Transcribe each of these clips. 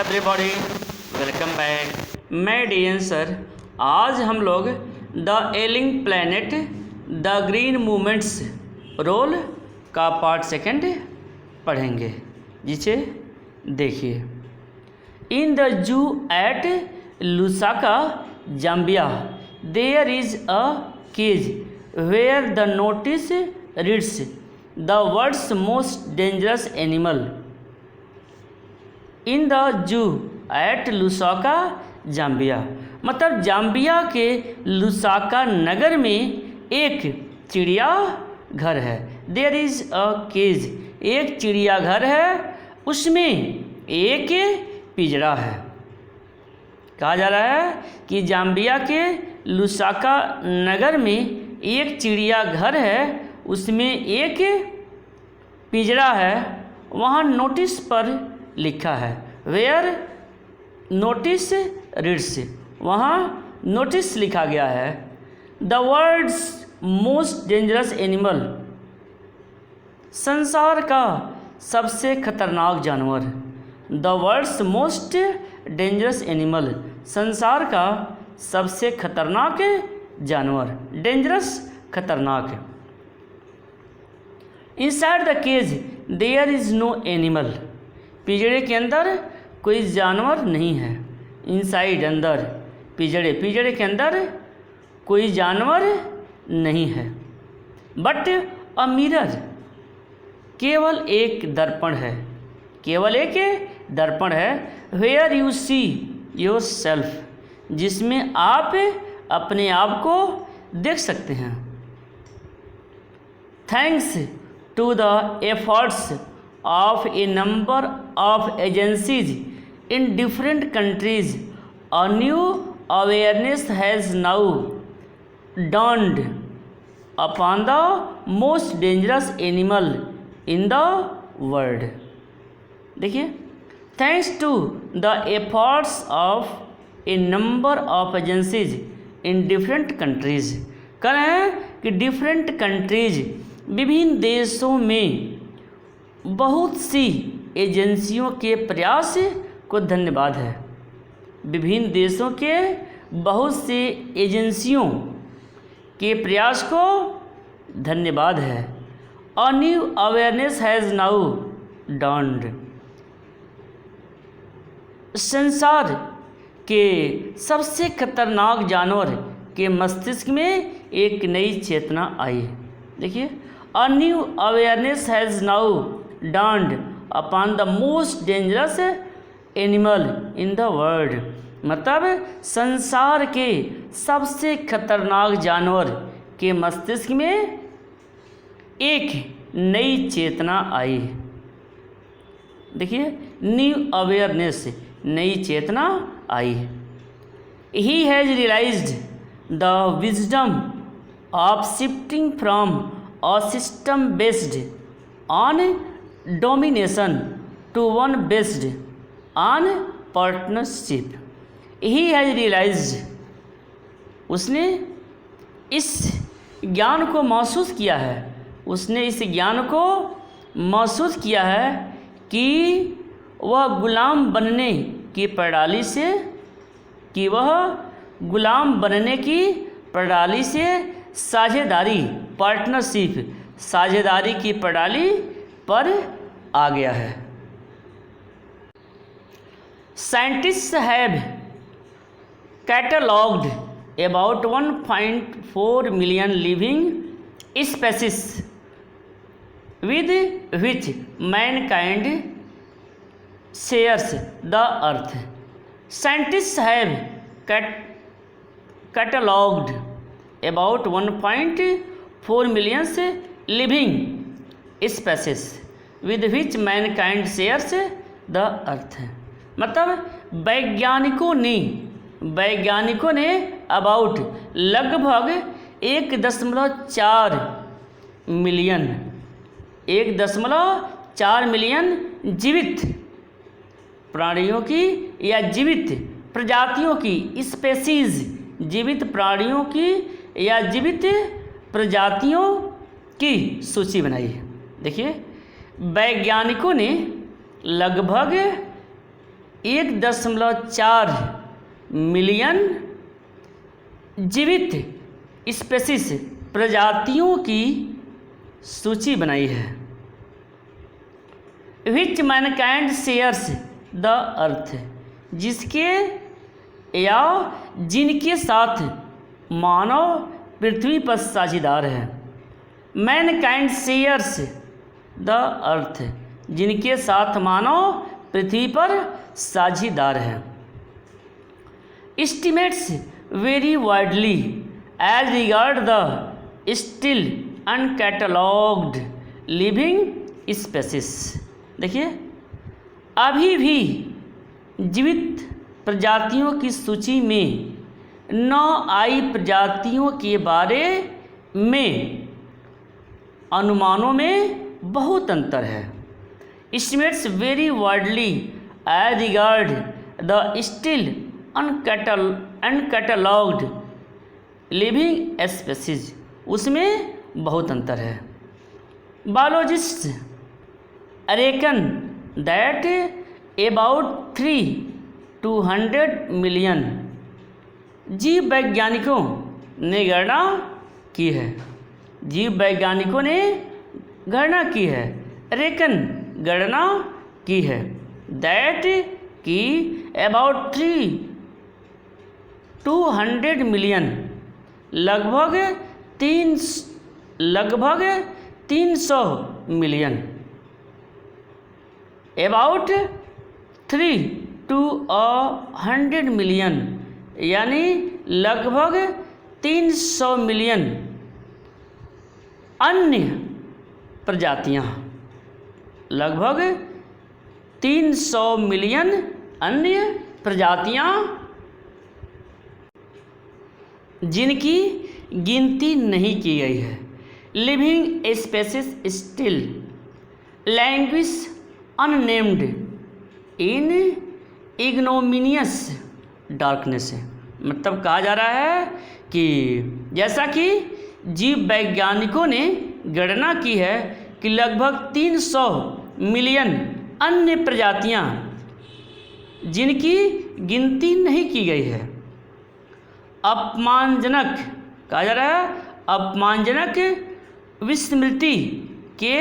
Everybody, welcome back. मैं DN sir. आज हम लोग the ailing planet the green movements role का पार्ट सेकंड पढ़ेंगे, जिसे देखिए। In the zoo at Lusaka, Zambia, there is a cage where the notice reads the world's most dangerous animal. In the zoo at Lusaka, Zambia, मतलब Zambia के Lusaka नगर में एक चिड़िया घर है। देयर इज़ अ केज, एक चिड़ियाघर है, उसमें एक पिंजरा है। कहा जा रहा है कि जाम्बिया के लुसाका नगर में एक चिड़ियाघर है, उसमें एक पिंजरा है। वहाँ नोटिस पर लिखा है, वेयर नोटिस रीड्स, वहाँ नोटिस लिखा गया है, the world's most dangerous animal, संसार का सबसे खतरनाक जानवर। The world's most dangerous animal, संसार का सबसे खतरनाक जानवर। डेंजरस, खतरनाक। Inside the cage there is no animal, पिंजरे के अंदर कोई जानवर नहीं है। इनसाइड, अंदर, पिंजरे, पिंजरे के अंदर कोई जानवर नहीं है। बट अ मिरर, केवल एक दर्पण है, केवल एक दर्पण है। Where you see yourself, जिसमें आप अपने आप को देख सकते हैं। Thanks to the efforts of a number of agencies in different countries, a new awareness has now dawned upon the most dangerous animal in the world। देखिए, thanks to the efforts of a number of agencies in different countries, कह रहे हैं कि different countries, विभिन्न देशों में बहुत सी एजेंसियों के प्रयास को धन्यवाद है। विभिन्न देशों के बहुत से एजेंसियों के प्रयास को धन्यवाद है। A new awareness has now dawned, संसार के सबसे खतरनाक जानवर के मस्तिष्क में एक नई चेतना आई। देखिए, a new awareness has now dawned upon the most dangerous animal in the world, मतलब संसार के सबसे खतरनाक जानवर के मस्तिष्क में एक नई चेतना आई। देखिए, न्यू अवेयरनेस, नई चेतना आई। He has realized the wisdom of shifting from a system based on domination to one based on partnership। He has realized, उसने इस ज्ञान को महसूस किया है, उसने इस ज्ञान को महसूस किया है कि वह गुलाम बनने की प्रणाली से, कि वह गुलाम बनने की प्रणाली से साझेदारी, पार्टनरशिप, साझेदारी की प्रणाली पर आ गया है। Scientist have catalogued about 1.4 million living species with which Mankind shares the earth. Scientist have catalogued about 1.4 million living species with which Mankind shares the earth. मतलब वैज्ञानिकों ने अबाउट, लगभग 1.4 मिलियन, 1.4 मिलियन जीवित प्राणियों की या जीवित प्रजातियों की, स्पेसीज, जीवित प्राणियों की या जीवित प्रजातियों की सूची बनाई है। देखिए, वैज्ञानिकों ने लगभग 1.4 मिलियन जीवित स्पेसीज प्रजातियों की सूची बनाई है। विच मैनकाइंड शेयर्स द अर्थ, जिसके या जिनके साथ मानव पृथ्वी पर साझेदार है। मैनकाइंड शेयर्स द अर्थ, जिनके साथ मानव पृथ्वी पर साझेदार है। Estimates very widely as regard the still uncatalogued living species. देखिए, अभी भी जीवित प्रजातियों की सूची में न आई प्रजातियों के बारे में अनुमानों में बहुत अंतर है। Estimates very widely as regard the still uncatalogued living species, उसमें बहुत अंतर है। Biologist reckon that about 300 million जीव वैज्ञानिकों ने गणना की है। जीव वैज्ञानिकों ने गणना की है, रेकन गणना की है, दैट की अबाउट 200 मिलियन लगभग 300 मिलियन, अबाउट 300 मिलियन यानी लगभग 300 मिलियन अन्य प्रजातियां, लगभग 300 मिलियन अन्य प्रजातियां जिनकी गिनती नहीं की गई है। Living species still languish unnamed in ignominious darkness है। मतलब कहा जा रहा है कि जैसा कि जीव वैज्ञानिकों ने गणना की है कि लगभग 300 मिलियन अन्य प्रजातियां जिनकी गिनती नहीं की गई है। अपमानजनक कहा जा रहा है, अपमानजनक विस्मृति के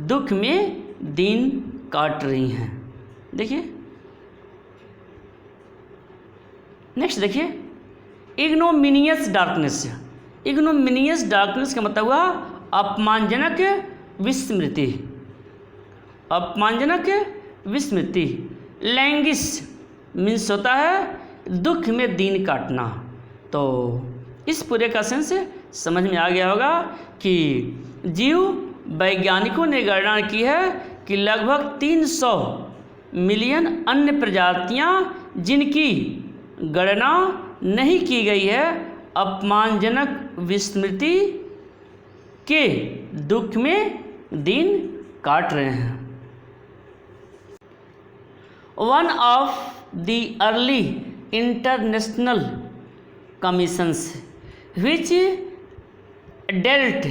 दुख में दिन काट रही हैं। देखिए नेक्स्ट, देखिए इग्नोमिनियस डार्कनेस। इग्नोमिनियस डार्कनेस का मतलब हुआ अपमानजनक विस्मृति, अपमानजनक विस्मृति। लैंगिस मीन्स होता है दुख में दिन काटना। तो इस पूरे का सेंस समझ में आ गया होगा कि जीव वैज्ञानिकों ने गणना की है कि लगभग 300 मिलियन अन्य प्रजातियां जिनकी गणना नहीं की गई है अपमानजनक विस्मृति के दुख में दिन काट रहे हैं। One of the early international commissions which dealt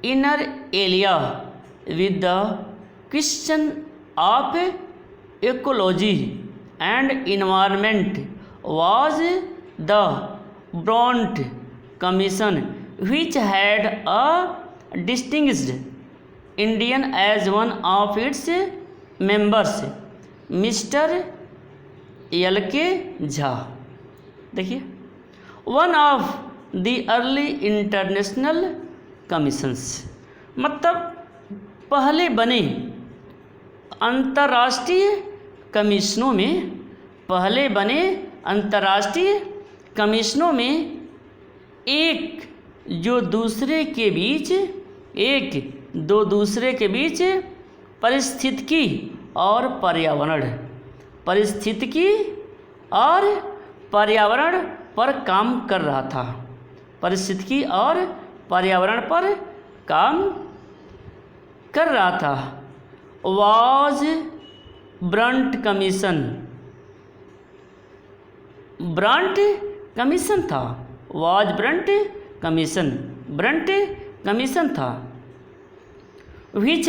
inner area with the question of ecology and environment was the Bront Commission, which had a distinguished Indian as one of its members, Mr. L.K. Jha। देखिए, one of the early international commissions मतलब पहले बने अंतर्राष्ट्रीय कमीशनों में, पहले बने अंतर्राष्ट्रीय कमीशनों में एक जो दूसरे के बीच, एक दो दूसरे के बीच पारिस्थितिकी और पर्यावरण, पारिस्थितिकी और पर्यावरण पर काम कर रहा था, पारिस्थितिकी और पर्यावरण पर काम कर रहा था। Was Brandt commission, Brandt commission था, was Brandt commission, Brandt commission था। which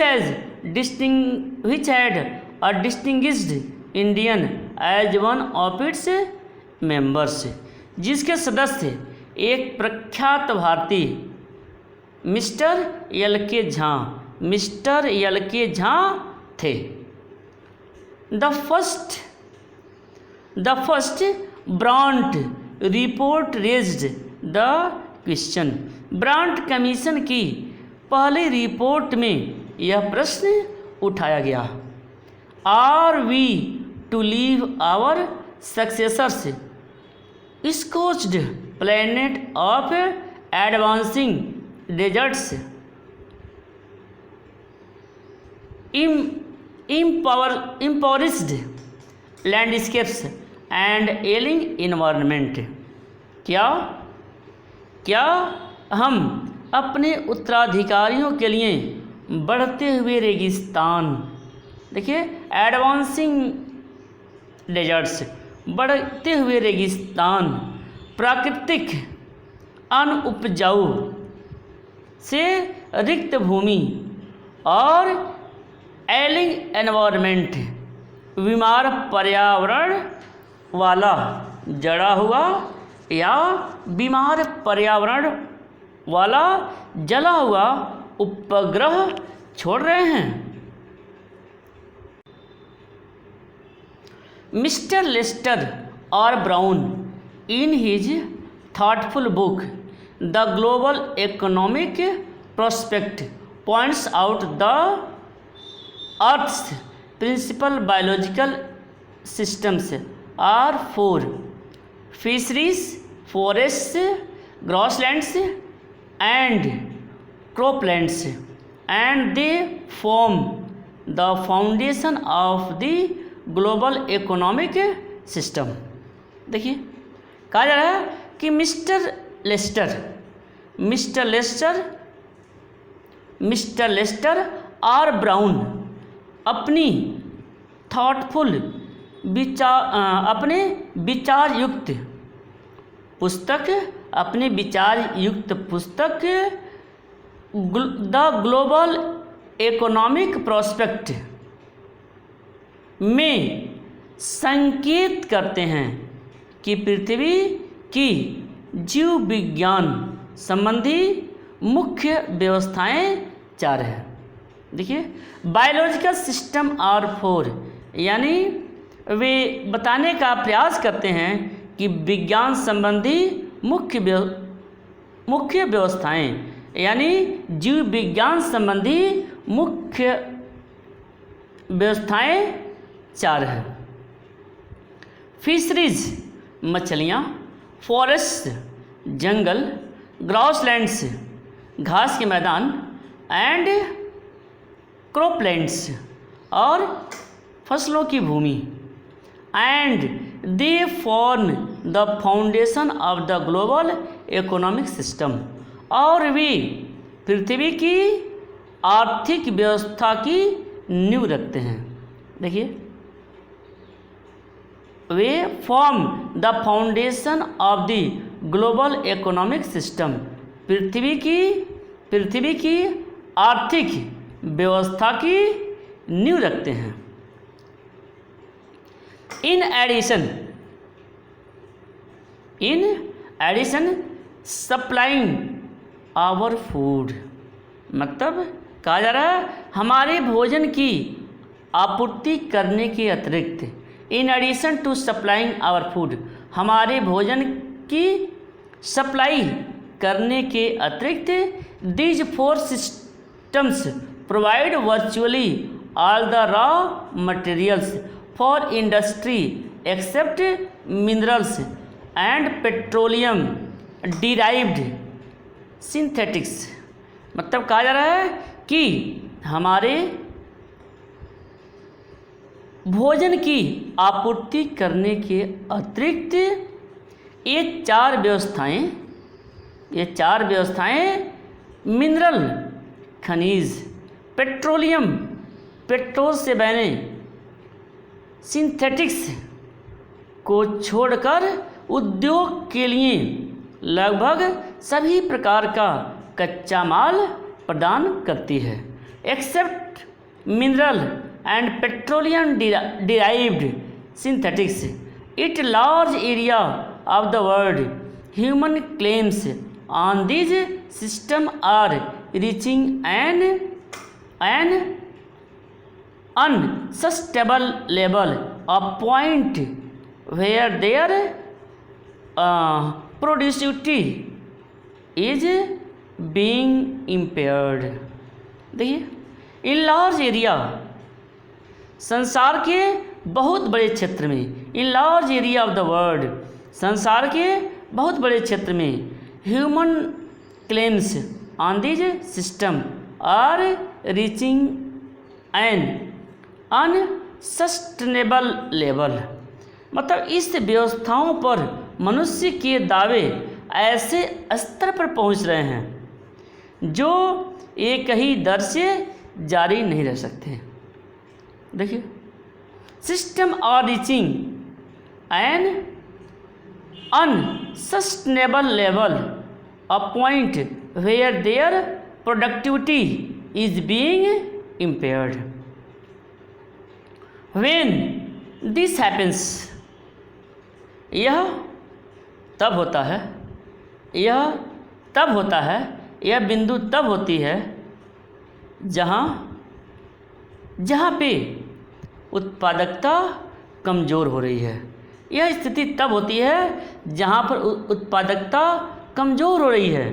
had a distinguished Indian as one of its members, जिसके सदस्य एक प्रख्यात भारतीय मिस्टर एल के झा थे। The first Brandt report raised the question, Brandt commission की पहली रिपोर्ट में यह प्रश्न उठाया गया, are we to leave our successors scorched planet of advancing deserts impoverished landscapes and ailing environment। क्या हम अपने उत्तराधिकारियों के लिए बढ़ते हुए रेगिस्तान, देखिए एडवांसिंग डेजर्ट्स, बढ़ते हुए रेगिस्तान, प्राकृतिक अनउपजाऊ से रिक्त भूमि और एलिंग एनवायरनमेंट, बीमार पर्यावरण वाला जड़ा हुआ या बीमार पर्यावरण वाला जला हुआ उपग्रह छोड़ रहे हैं। Mister Lester R Brown in his thoughtful book the global economic prospect points out the earth's principal biological systems are four: fisheries, forests, grasslands and croplands, and they form the foundation of the global economic system। देखिए कहा जा रहा है कि mister Lester R brown अपनी thoughtful अपने विचार युक्त पुस्तक द ग्लोबल इकोनॉमिक प्रोस्पेक्ट में संकेत करते हैं कि पृथ्वी की जीव विज्ञान संबंधी मुख्य व्यवस्थाएं 4 हैं। देखिए बायोलॉजिकल सिस्टम आर 4, यानी वे बताने का प्रयास करते हैं कि विज्ञान संबंधी मुख्य व्यवस्थाएं, यानी जीव विज्ञान संबंधी मुख्य व्यवस्थाएं 4 हैं। फिशरीज मछलियाँ, फॉरेस्ट जंगल, ग्रासलैंड्स घास के मैदान, एंड क्रॉपलैंड्स और फसलों की भूमि, and they form the foundation of the global economic system, और वे पृथ्वी की आर्थिक व्यवस्था की नींव रखते हैं। देखिए वे form the foundation of the global economic system, पृथ्वी की आर्थिक व्यवस्था की नींव रखते हैं। In addition supplying our food, मतलब कहा जा रहा है हमारे भोजन की आपूर्ति करने के अतिरिक्त, in addition to supplying our food, हमारे भोजन की सप्लाई करने के अतिरिक्त, these 4 systems provide virtually all the raw materials for industry except minerals and petroleum derived synthetics. मतलब कहा जा रहा है कि हमारे भोजन की आपूर्ति करने के अतिरिक्त ये चार व्यवस्थाएं मिनरल खनिज, पेट्रोलियम पेट्रोल से बने सिंथेटिक्स को छोड़कर उद्योग के लिए लगभग सभी प्रकार का कच्चा माल प्रदान करती है, except mineral and petroleum derived synthetics. It large area of the world. Human claims on these system are reaching an unsustainable level, a point where their productivity is being impaired. देखिए, इन लार्ज एरिया, संसार के बहुत बड़े क्षेत्र में, in large area of the world, संसार के बहुत बड़े क्षेत्र में, human claims on this system are reaching an unsustainable level. मतलब इस व्यवस्थाओं पर मनुष्य के दावे ऐसे स्तर पर पहुंच रहे हैं जो एक ही दर से जारी नहीं रह सकते। देखिए, system are reaching an unsustainable level, a point where their productivity is being impaired. When this happens, यह तब होता है, यह बिंदु तब होती है जहाँ पे उत्पादकता कमज़ोर हो रही है। यह स्थिति तब होती है जहाँ पर उत्पादकता कमज़ोर हो रही है।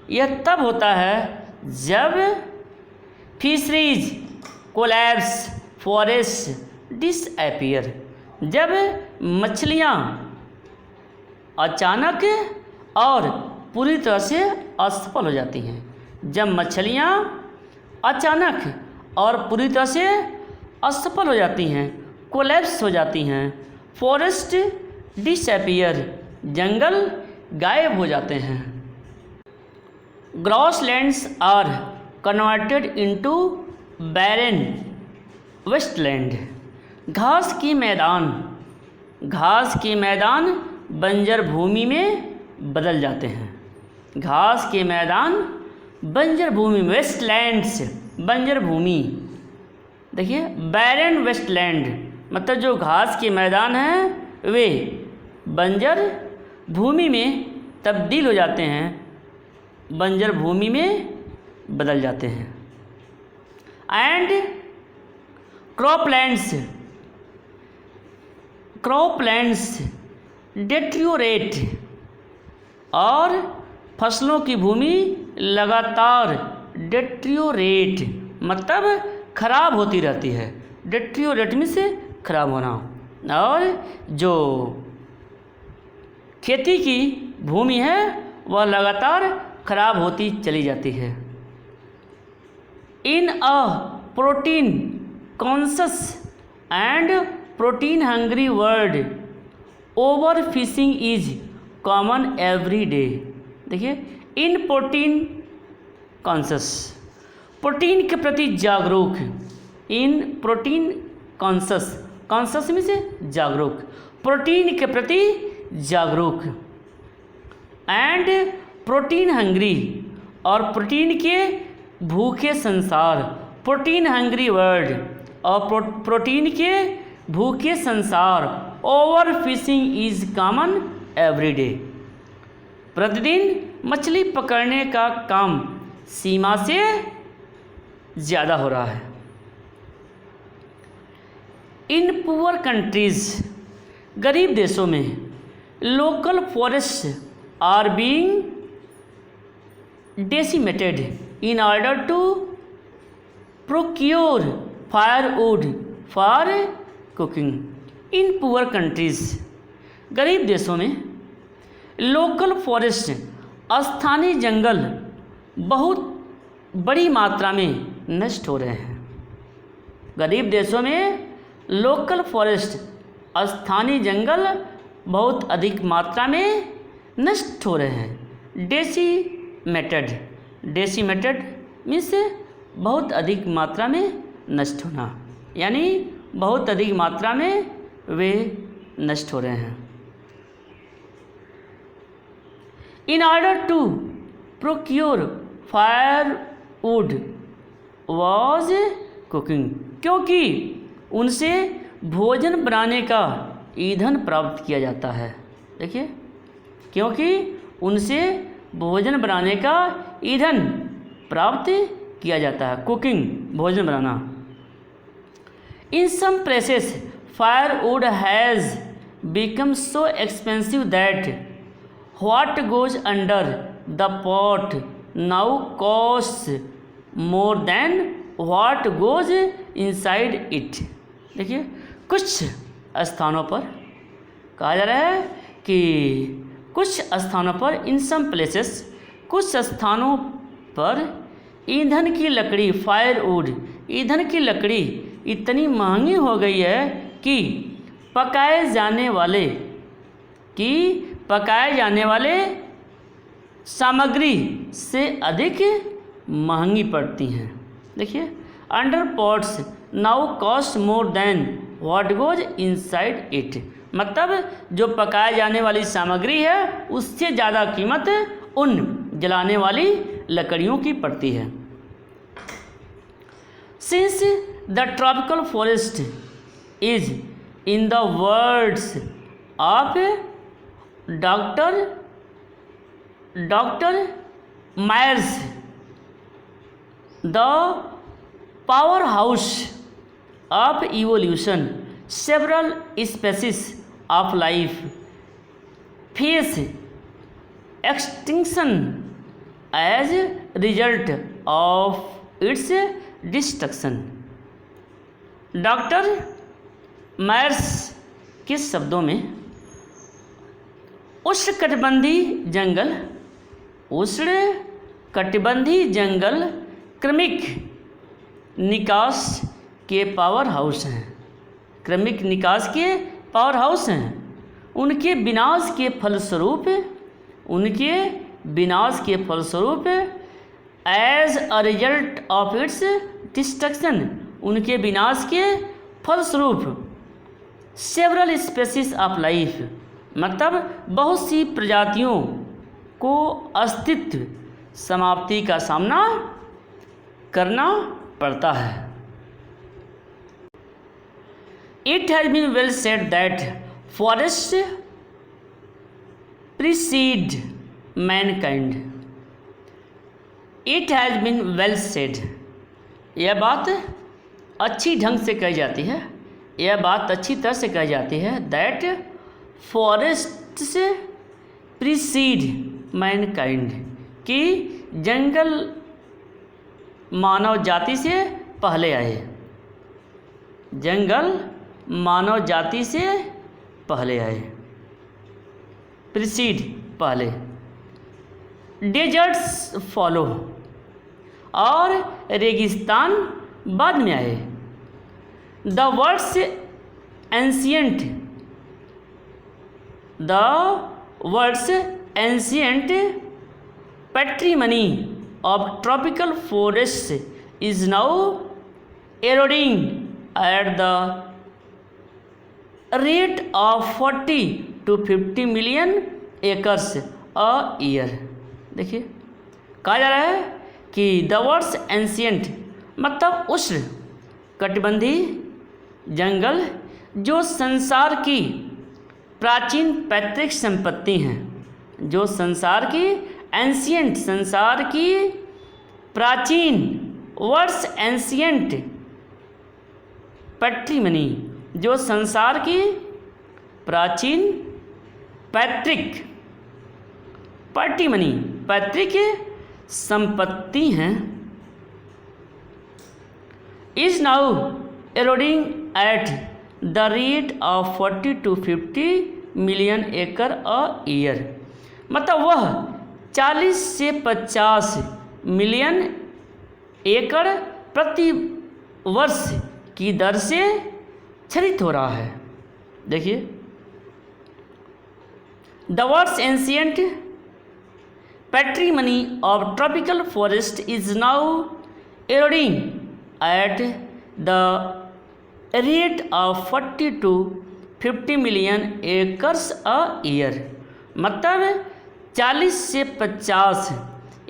यह तब होता है जब फिशरीज कोलैप्स, फॉरेस्ट डिसअपीयर, जब मछलियाँ अचानक और पूरी तरह से असफल हो जाती हैं। जब मछलियाँ अचानक और पूरी तरह से असफल हो जाती हैं, कोलैप्स हो जाती हैं, फॉरेस्ट डिसअपीयर, जंगल गायब हो जाते हैं, grasslands are converted into barren wasteland, घास के मैदान बंजर भूमि में बदल जाते हैं। घास के मैदान बंजर भूमि, वेस्टलैंड्स बंजर भूमि। देखिए, बैरन वेस्टलैंड मतलब जो घास के मैदान हैं वे बंजर भूमि में तब्दील हो जाते हैं, बंजर भूमि में बदल जाते हैं। एंड क्रॉपलैंड्स डेट्रियोरेट, और फसलों की भूमि लगातार डेट्रियोरेट मतलब खराब होती रहती है। डेट्रियोरेट में से खराब होना, और जो खेती की भूमि है वह लगातार खराब होती चली जाती है। In a protein conscious and protein hungry world, overfishing is common every day. देखिए, इन प्रोटीन कॉन्शस, प्रोटीन के प्रति जागरूक, इन प्रोटीन कॉन्शस में से जागरूक, प्रोटीन के प्रति जागरूक, एंड प्रोटीन हंग्री, और प्रोटीन के भूखे संसार, प्रोटीन हंग्री वर्ल्ड, और प्रोटीन के भूखे संसार, over fishing is common every day, प्रतिदिन मछली पकड़ने का काम सीमा से ज़्यादा हो रहा है। इन पुअर कंट्रीज, गरीब देशों में, local forest are being decimated in order to procure firewood for cooking. In poor countries, गरीब देशों में, लोकल फॉरेस्ट, स्थानीय जंगल बहुत बड़ी मात्रा में नष्ट हो रहे हैं। गरीब देशों में लोकल फॉरेस्ट, स्थानीय जंगल बहुत अधिक मात्रा में नष्ट हो रहे हैं। डेसिमेटेड मीन्स बहुत अधिक मात्रा में नष्ट होना, यानी बहुत अधिक मात्रा में वे नष्ट हो रहे हैं। In order to procure firewood was cooking, क्योंकि उनसे भोजन बनाने का ईंधन प्राप्त किया जाता है। देखिए, क्योंकि उनसे भोजन बनाने का ईंधन प्राप्त किया जाता है, कुकिंग, भोजन बनाना। In some places firewood has become so expensive that what goes under the pot now cost more than what goes inside it. देखिए, कुछ स्थानों पर कहा जा रहा है कि कुछ स्थानों पर, इन सम प्लेसेस, कुछ स्थानों पर ईंधन की लकड़ी, फायरवुड, ईंधन की लकड़ी इतनी महंगी हो गई है कि पकाए जाने वाले सामग्री से अधिक महंगी पड़ती हैं। देखिए, under pots now cost more than what goes inside it, मतलब जो पकाए जाने वाली सामग्री है उससे ज़्यादा कीमत उन जलाने वाली लकड़ियों की पड़ती है। Since the tropical forest is in the words of doctor Myers the power house of evolution, several species of life face extinction as result of its destruction। Doctor Myers के शब्दों में उष्णकटिबंधीय जंगल क्रमिक निकास के पावर हाउस हैं, क्रमिक निकास के पावर हाउस हैं। उनके विनाश के फलस्वरूप as a result of its destruction, उनके विनाश के फलस्वरूप सेवरल स्पेसीज ऑफ लाइफ, मतलब बहुत सी प्रजातियों को अस्तित्व समाप्ति का सामना करना पड़ता है। It has been well said that forests precede mankind। It has been well said, यह बात अच्छी ढंग से कही जाती है, यह बात अच्छी तरह से कही जाती है that forests precede mankind, कि जंगल मानव जाति से पहले आए, जंगल मानव जाति से पहले आए, प्रीसीड पहले, डेजर्ट्स फॉलो, और रेगिस्तान बाद में आए। The words ancient patrimony of tropical forest is now eroding at the rate of 40 to 50 million acres a year। देखिए, कहा जा रहा है कि द वर्ड्स एंशियंट मतलब उष्ण कटिबंधीय जंगल जो संसार की प्राचीन पैतृक संपत्ति हैं, जो संसार की एंशियंट, संसार की प्राचीन, वर्ड्स एंशियंट पैट्रिमनी जो संसार की प्राचीन पैतृक, पैट्रिमनी पैतृक संपत्ति हैं, is now eroding at the rate of 40 to 50 million acre a year। मतलब वह 40 से 50 मिलियन एकड़ प्रति वर्ष की दर से क्षरित हो रहा है। देखिए, the words ancient patrimony of tropical forest is now eroding at the rate of 40 to 50 million acres a year। मतलब 40 से 50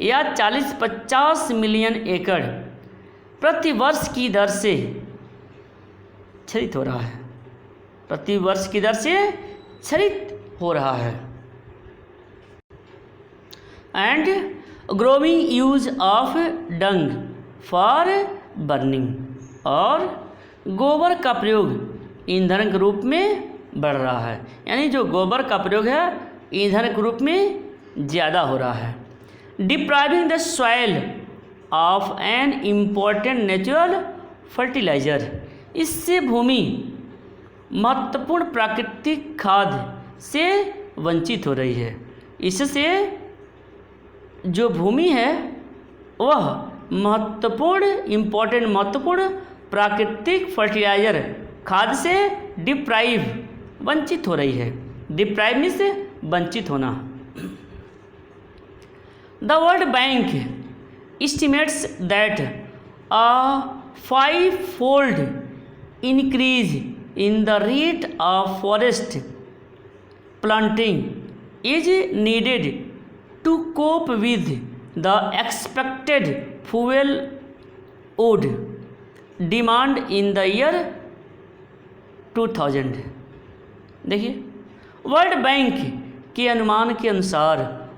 या 40-50 मिलियन एकड़ प्रति वर्ष की दर से क्षरित हो रहा है। प्रतिवर्ष की दर से क्षरित हो रहा है। And growing use of dung for burning, और गोबर का प्रयोग ईंधन के रूप में बढ़ रहा है, यानी जो गोबर का प्रयोग है ईंधन के रूप में ज़्यादा हो रहा है। Depriving the soil of an important natural fertiliser, इससे भूमि महत्वपूर्ण प्राकृतिक खाद से वंचित हो रही है। इससे जो भूमि है वह महत्वपूर्ण प्राकृतिक फर्टिलाइजर खाद से वंचित हो रही है। डिप्राइव मीन्स वंचित होना। The world bank estimates that a 5-fold increase in the rate of forest planting is needed to cope with the expected fuel wood demand in the year 2000। देखिए, वर्ल्ड बैंक के अनुमान के अनुसार,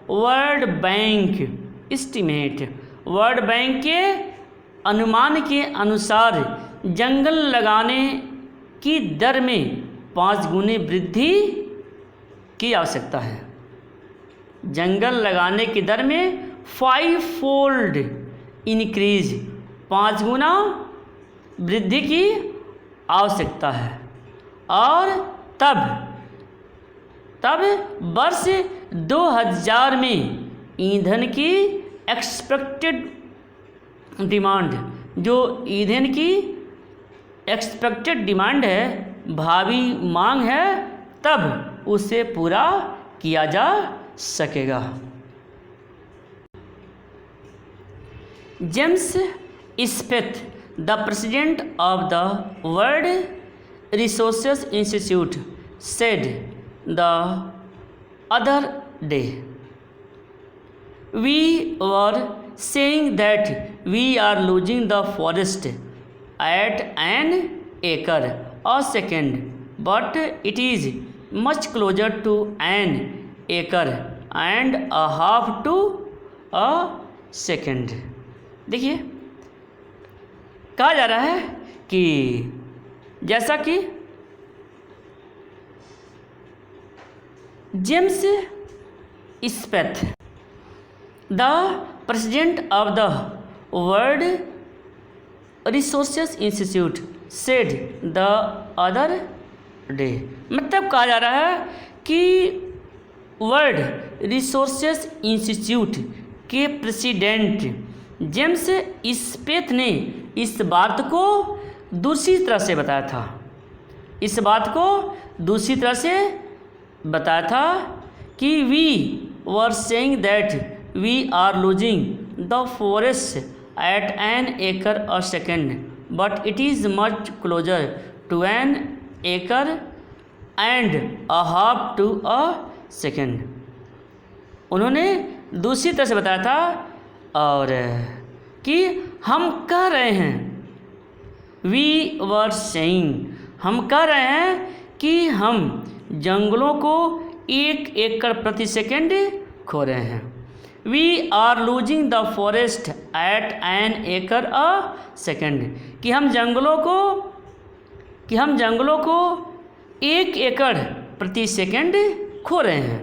world bank के अनुमान के अनुसार जंगल लगाने की दर में 5 गुने वृद्धि की आवश्यकता है। जंगल लगाने की दर में 5-fold इंक्रीज, 5 गुना वृद्धि की आवश्यकता है। और तब वर्ष 2000 में ईंधन की एक्सपेक्टेड डिमांड, जो ईंधन की एक्सपेक्टेड डिमांड है, भावी मांग है, तब उसे पूरा किया जा सकेगा। James Smith, the president of the world resources institute, said the other day, we were saying that we are losing the forest at an acre a second, but it is much closer to an acre and a half to a second। देखिए, कहा जा रहा है कि जैसा कि James Smith, the president of the world resources institute, said the other day, मतलब कहा जा रहा है कि वर्ल्ड रिसोर्सेज इंस्टीट्यूट के प्रेसिडेंट जेम्स स्मिथ ने इस बात को दूसरी तरह से बताया था। इस बात को दूसरी तरह से बताया था कि we were saying that we are losing the forest at an acre a second, but it is much closer to an acre and a half to a second. उन्होंने दूसरी तरह से बताया था और कि हम कह रहे हैं, वी वर सेइंग, हम कह रहे हैं कि हम जंगलों को 1 एकड़ प्रति सेकेंड खो रहे हैं। We are losing the forest at an acre a second, कि हम जंगलों को 1 एकड़ प्रति सेकेंड खो रहे हैं।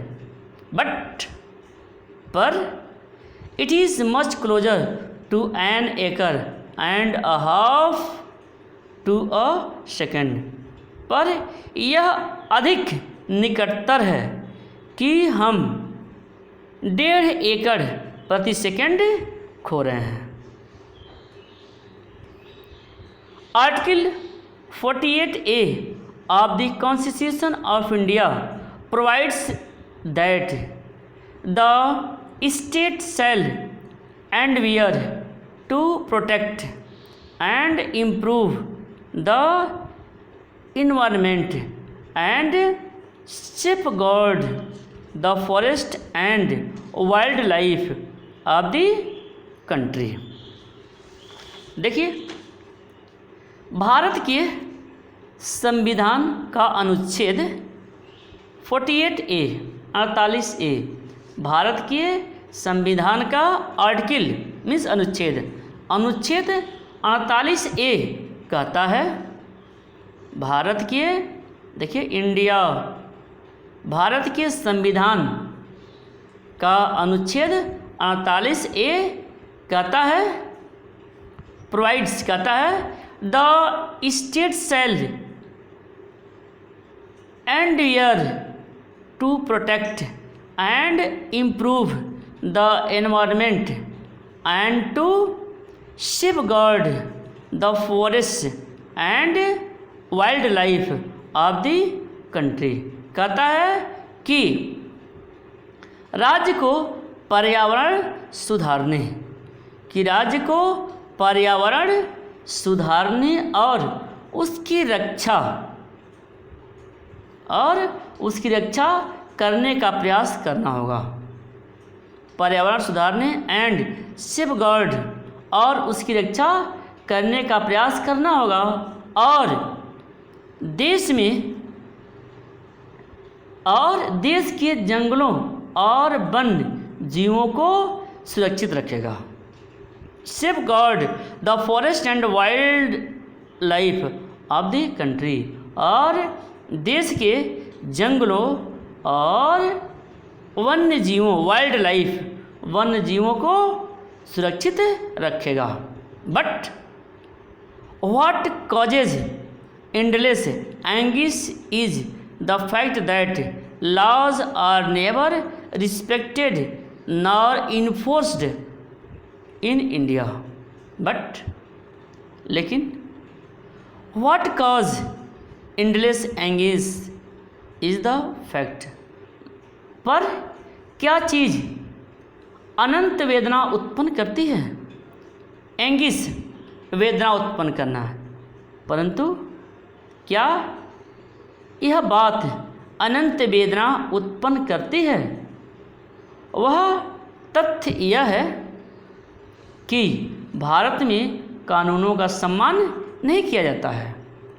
पर it is much closer to an acre and a half to a second, पर यह अधिक निकटतर है कि हम 1.5 एकड़ प्रति सेकेंड खो रहे हैं। Article 48A of the constitution of India provides that the state shell endeavour to protect and improve the environment and safeguard the forest and wildlife of the country। देखिए, भारत के संविधान का अनुच्छेद 48A 48A भारत के संविधान का आर्टिकल मीन्स अनुच्छेद 48A कहता है भारत के, देखिए इंडिया, भारत के संविधान का अनुच्छेद 48A कहता है, प्रोवाइड्स कहता है the state shall endeavour to protect and improve the environment and to safeguard the forest and wild life of the country. कहता है कि राज्य को पर्यावरण सुधारने, कि राज्य को पर्यावरण सुधारने और उसकी रक्षा करने का प्रयास करना होगा। पर्यावरण सुधारने एंड सेफगार्ड और उसकी रक्षा करने का प्रयास करना होगा और देश के जंगलों और वन्य जीवों को सुरक्षित रखेगा। Safeguard the forest and wild life of the country, और देश के जंगलों और वन्य जीवों, वाइल्ड लाइफ, वन्य जीवों को सुरक्षित रखेगा। But what causes endless anguish is the fact that laws are never respected nor enforced in India. But लेकिन what cause endless anguish is the fact, पर क्या चीज़ अनंत वेदना उत्पन्न करती है? एंगिस वेदना उत्पन्न करना है, परंतु क्या यह बात अनंत वेदना उत्पन्न करती है? वह तथ्य यह है कि भारत में कानूनों का सम्मान नहीं किया जाता है।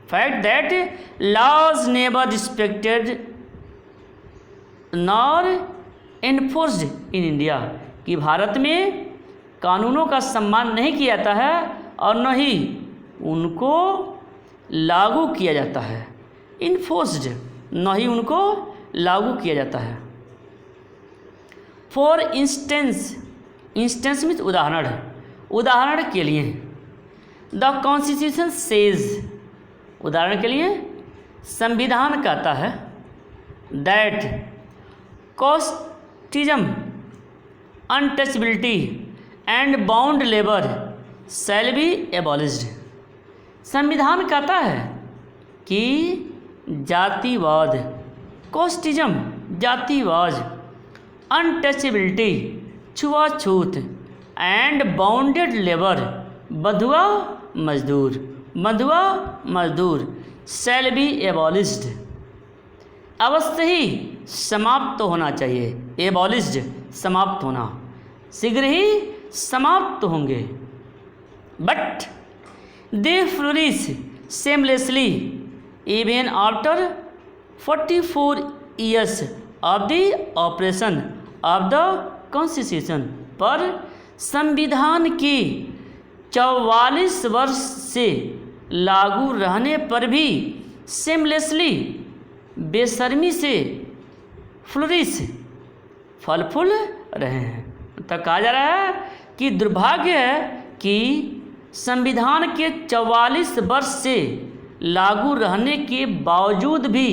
Fact that laws never respected nor enforced in India, कि भारत में कानूनों का सम्मान नहीं किया जाता है और न ही उनको लागू किया जाता है। इन्फोर्स्ड, न ही उनको लागू किया जाता है। फॉर इंस्टेंस, इंस्टेंस मीन्स उदाहरण, उदाहरण के लिए द कॉन्स्टिट्यूशन सेज, उदाहरण के लिए संविधान कहता है that casteism, untouchability and bound labour shall be abolished. संविधान कहता है कि जातिवाद, कास्टिज्म जातिवाद, अनटचबिलिटी छुआछूत एंड बाउंडेड लेबर बंधुआ मजदूर शैल बी एबॉलिश्ड, अवश्य ही समाप्त होना चाहिए। एबॉलिश्ड समाप्त होना, शीघ्र ही समाप्त होंगे। But they flourish seamlessly even after 44 years of the operation of the constitution, पर संविधान की 44 वर्ष से लागू रहने पर भी सेमलेसली, बेशर्मी से, फ्लोरिश फल फूल रहे हैं। तो कहा जा रहा है कि दुर्भाग्य है कि संविधान के 44 वर्ष से लागू रहने के बावजूद भी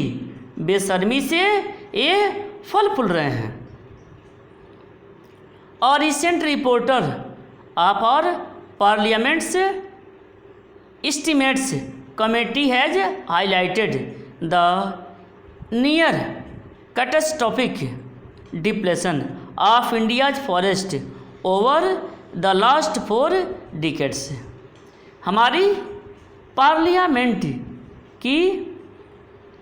बेशर्मी से ये फल फूल रहे हैं। और recent reporter of our parliament's estimates committee has highlighted the near catastrophic depletion of India's forest over the last 4 decades। हमारी पार्लियामेंट की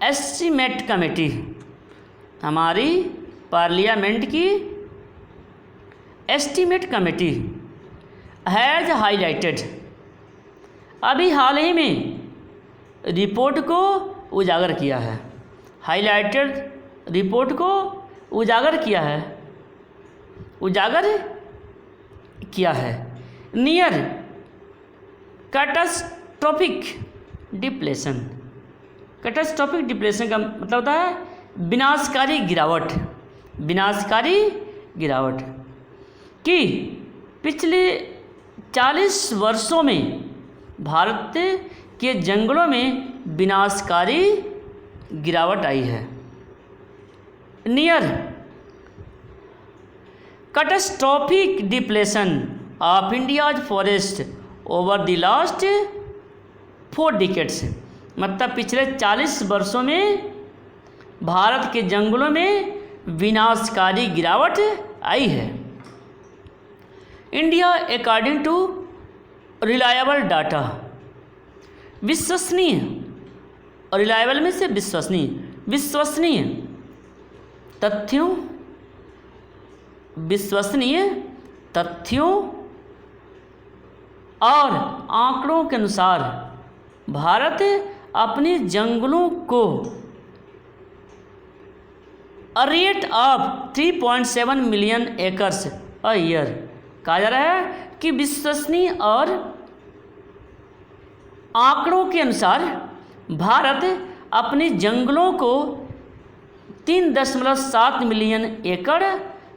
एस्टीमेट कमेटी, हमारी पार्लियामेंट की एस्टीमेट कमेटी हैज़ हाईलाइटेड, अभी हाल ही में रिपोर्ट को उजागर किया है। हाईलाइटेड रिपोर्ट को उजागर किया है, उजागर किया है। Near catastrophic depletion, catastrophic depletion का मतलब होता है विनाशकारी गिरावट, विनाशकारी गिरावट कि पिछले 40 वर्षों में भारत के जंगलों में विनाशकारी गिरावट आई है। Near catastrophic depletion of India's forest over the last 4 decades, मतलब पिछले 40 वर्षों में भारत के जंगलों में विनाशकारी गिरावट आई है। India according to reliable data, विश्वसनीय, और रिलायबल में से विश्वसनीय, विश्वसनीय तथ्यों, विश्वसनीय तथ्यों और आंकड़ों के अनुसार भारत अपने जंगलों को a rate of 3.7 million acres a year, कहा जा रहा है कि विश्वसनीय और आंकड़ों के अनुसार भारत अपने जंगलों को 3.7 मिलियन एकड़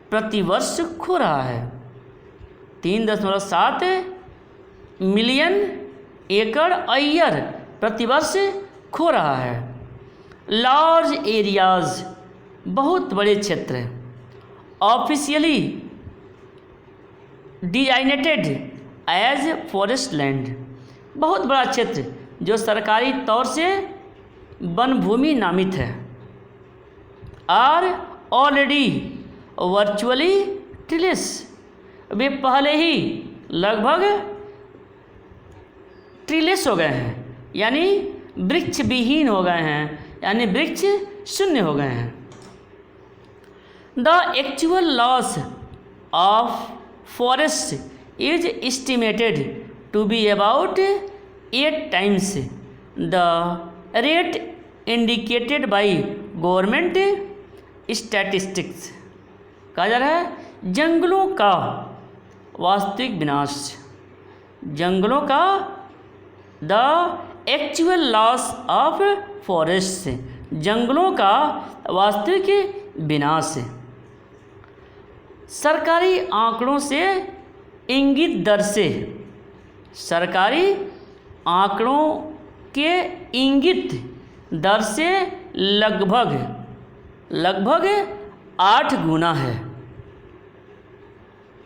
प्रतिवर्ष खो रहा है। 3.7 मिलियन एकड़ अ ईयर प्रतिवर्ष खो रहा है। लार्ज एरियाज, बहुत बड़े क्षेत्र, officially designated as forest land, बहुत बड़ा क्षेत्र जो सरकारी तौर से वन भूमि नामित है, और ऑलरेडी वर्चुअली ट्रीलेस, वे पहले ही लगभग ट्रीलेस हो गए हैं, यानी वृक्ष विहीन हो गए हैं, यानी वृक्ष शून्य हो गए हैं। The actual loss of forest is estimated to be about 8 times the rate indicated by government statistics, कहा जा रहा है जंगलों का वास्तविक विनाश, जंगलों का the actual loss of forest, जंगलों का वास्तविक विनाश सरकारी आंकड़ों से इंगित दर से, सरकारी आंकड़ों के इंगित दर से लगभग 8 गुना है।